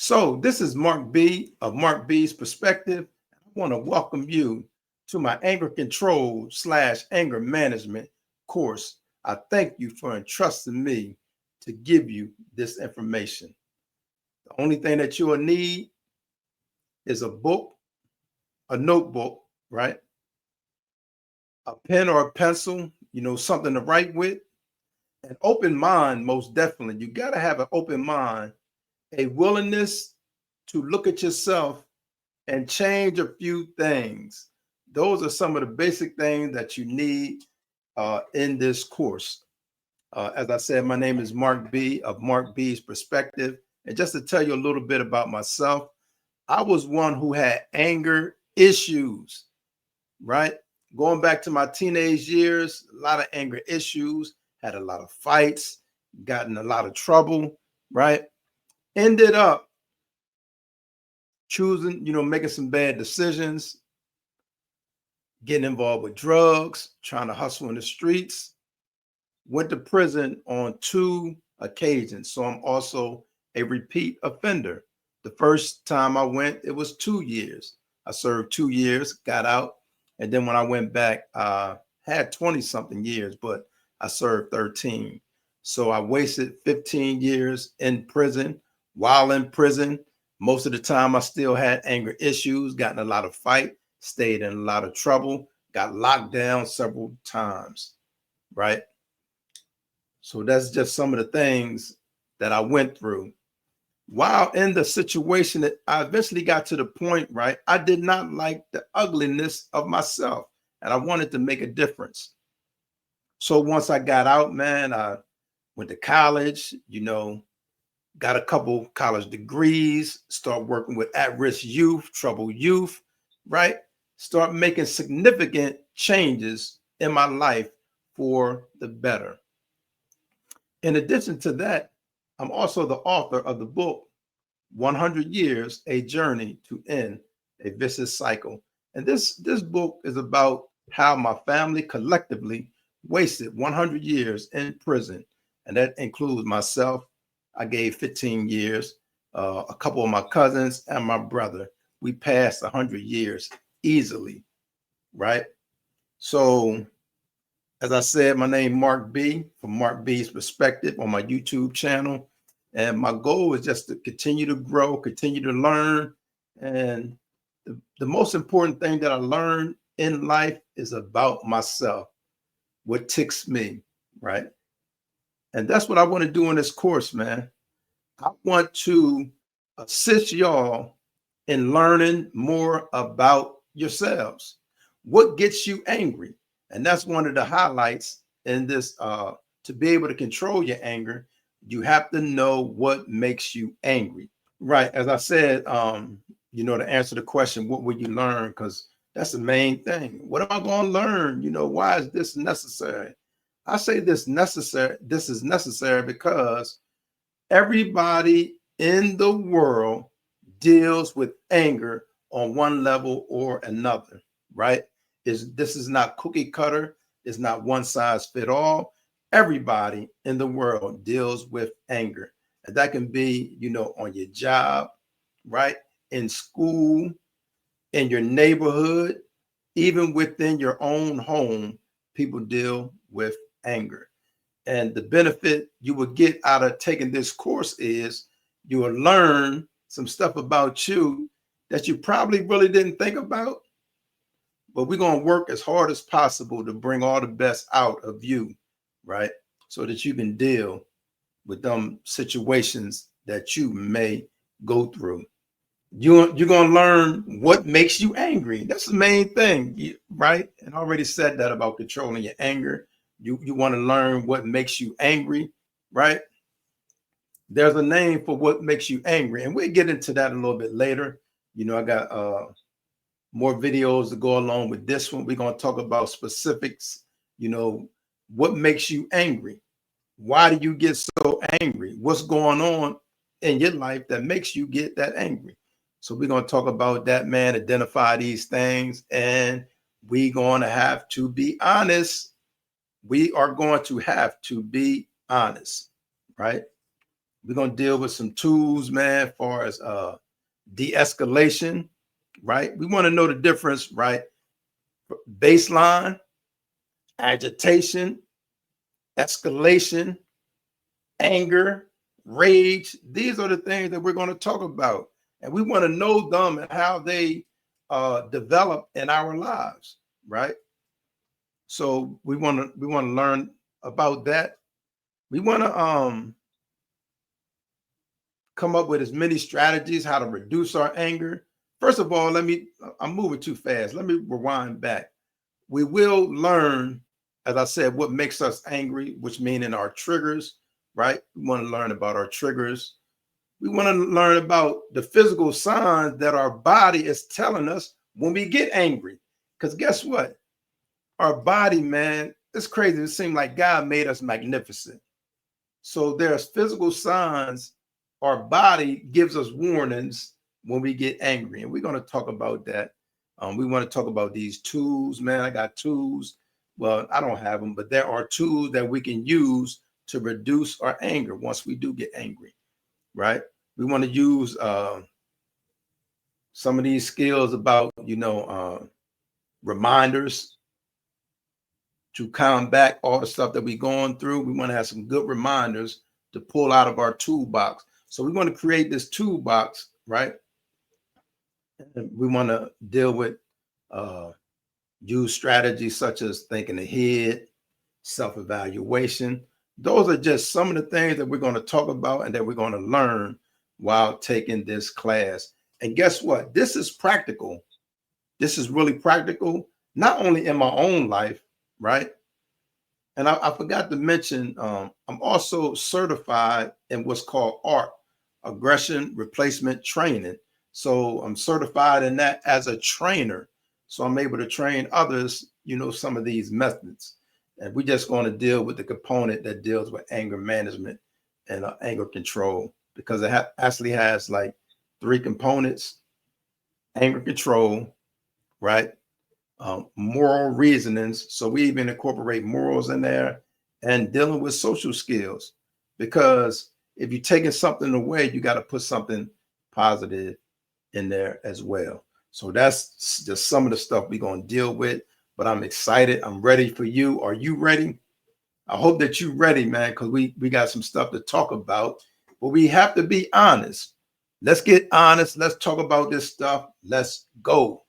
So this is Mark B of Mark B's Perspective. I want to welcome you to my anger control / anger management course. I thank you for entrusting me to give you this information. The only thing that you will need is a book, a notebook, right? A pen or a pencil, something to write with. An open mind, most definitely. You got to have an open mind, a willingness to look at yourself and change a few things. Those are some of the basic things that you need in this course. As I said, my name is Mark B of Mark B's Perspective. And just to tell you a little bit about myself, I was one who had anger issues, right? Going back to my teenage years, a lot of anger issues, had a lot of fights, got in a lot of trouble, right? Ended up choosing, making some bad decisions, getting involved with drugs, trying to hustle in the streets, went to prison on 2 occasions. So I'm also a repeat offender. The first time I went, it was 2 years. I served 2 years, got out. And then when I went back, I had 20 something years, but I served 13. So I wasted 15 years in prison. While in prison, most of the time I still had anger issues, got in a lot of fight, stayed in a lot of trouble, got locked down several times, right? So that's just some of the things that I went through. While in the situation, that I eventually got to the point, right? I did not like the ugliness of myself and I wanted to make a difference. So once I got out, man, I went to college, got a couple college degrees, start working with at-risk youth, troubled youth, right? Start making significant changes in my life for the better. In addition to that, I'm also the author of the book, 100 Years, A Journey to End a Vicious Cycle. And this book is about how my family collectively wasted 100 years in prison. And that includes myself. I gave 15 years, a couple of my cousins and my brother. We passed 100 years easily, right? So as I said, my name Mark B from Mark B's Perspective on my YouTube channel. And my goal is just to continue to grow, continue to learn. And the most important thing that I learned in life is about myself, what ticks me, right? And that's what I want to do in this course, man. I want to assist y'all in learning more about yourselves. What gets you angry? And that's one of the highlights in this. To be able to control your anger, you have to know what makes you angry. Right. As I said, to answer the question, what will you learn? Because that's the main thing. What am I going to learn? Why is this necessary? I say this is necessary because everybody in the world deals with anger on one level or another, right? This is not cookie cutter, it's not one size fit all. Everybody in the world deals with anger. And that can be, on your job, right? In school, in your neighborhood, even within your own home, people deal with anger. And the benefit you will get out of taking this course is you will learn some stuff about you that you probably really didn't think about. But we're going to work as hard as possible to bring all the best out of you, right? So that you can deal with them situations that you may go through. You're going to learn what makes you angry. That's the main thing, right? And I already said that about controlling your anger. You want to learn what makes you angry, right? There's a name for what makes you angry, and we'll get into that a little bit later. I got more videos to go along with this one. We're going to talk about specifics, what makes you angry? Why do you get so angry? What's going on in your life that makes you get that angry? So we're going to talk about that, man, identify these things, and we're going to have to be honest. We are going to have to be honest, right? We're going to deal with some tools, man, as far as de-escalation, right? We want to know the difference, right? Baseline, agitation, escalation, anger, rage. These are the things that we're going to talk about. And we want to know them and how they develop in our lives, right? So we want to learn about that. We want to come up with as many strategies how to reduce our anger. First of all, I'm moving too fast. Let me rewind back. We will learn, as I said, what makes us angry, which meaning our triggers, right? We want to learn about our triggers. We want to learn about the physical signs that our body is telling us when we get angry. Because guess what? Our body, man, it's crazy. It seems like God made us magnificent. So there's physical signs. Our body gives us warnings when we get angry. And we're going to talk about that. We want to talk about these tools, man. I got tools. Well, I don't have them, but there are tools that we can use to reduce our anger once we do get angry, right? We want to use some of these skills about, reminders to combat all the stuff that we're going through. We want to have some good reminders to pull out of our toolbox. So we want to create this toolbox, right? And we want to deal with, use strategies such as thinking ahead, self-evaluation. Those are just some of the things that we're going to talk about and that we're going to learn while taking this class. And guess what? This is practical. This is really practical, not only in my own life, right? And I forgot to mention, I'm also certified in what's called ART, Aggression Replacement Training. So I'm certified in that as a trainer. So I'm able to train others, some of these methods. And we're just going to deal with the component that deals with anger management and anger control, because it actually has like 3 components: anger control, right? Moral reasonings. So we even incorporate morals in there, and dealing with social skills, because if you're taking something away, you got to put something positive in there as well. So that's just some of the stuff we're going to deal with, but I'm excited. I'm ready for you. Are you ready? I hope that you're ready, man, because we got some stuff to talk about, but we have to be honest. Let's get honest. Let's talk about this stuff. Let's go.